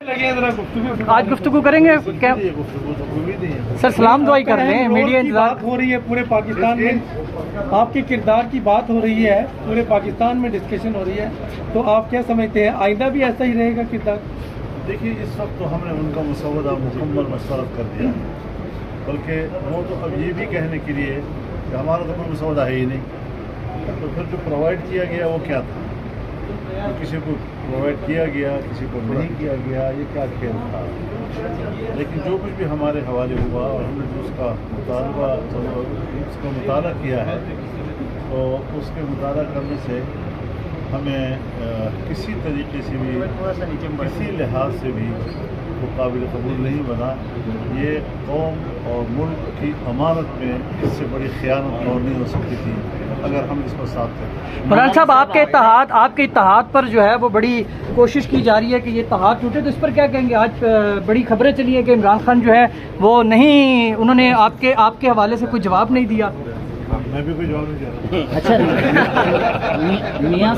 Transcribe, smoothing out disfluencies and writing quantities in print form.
آج گفتگو کریں گے کیا سر؟ سلام دعائی کر رہے ہیں، میڈیا انتظار بات ہو رہی ہے پورے پاکستان میں، آپ کے کردار کی بات ہو رہی ہے، پورے پاکستان میں ڈسکشن ہو رہی ہے، تو آپ کیا سمجھتے ہیں آئندہ بھی ایسا ہی رہے گا کردار؟ دیکھیے اس وقت تو ہم نے ان کا مسودہ مکمل مسترد کر دیا، بلکہ وہ تو اب یہ بھی کہنے کے لیے کہ ہمارا تو کوئی مسودہ ہے ہی نہیں، تو پھر جو پرووائڈ کیا گیا وہ کیا تھا؟ کسی کو پرووائڈ کیا گیا، کسی کو نہیں کیا گیا، یہ کیا کھیل تھا؟ لیکن جو کچھ بھی ہمارے حوالے ہوا اور ہم نے جو اس کا مطالعہ کیا ہے، تو اس کے مطالعہ کرنے سے ہمیں کسی طریقے سے بھی کسی لحاظ سے بھی وہ قابل قبول نہیں بنا۔ یہ قوم اور ملک کی امانت میں اس سے بڑی خیانت اور نہیں ہو سکتی تھی اگر ہم اس کو ساتھ کریں۔ مولانا صاحب، آپ کے اتحاد پر جو ہے وہ بڑی کوشش کی جا رہی ہے کہ یہ اتحاد ٹوٹے، تو اس پر کیا کہیں گے؟ آج بڑی خبریں چلی ہیں کہ عمران خان جو ہے وہ نہیں، انہوں نے آپ کے حوالے سے کوئی جواب نہیں دیا۔ میں بھی کوئی جواب نہیں دے رہا۔ اچھا میاں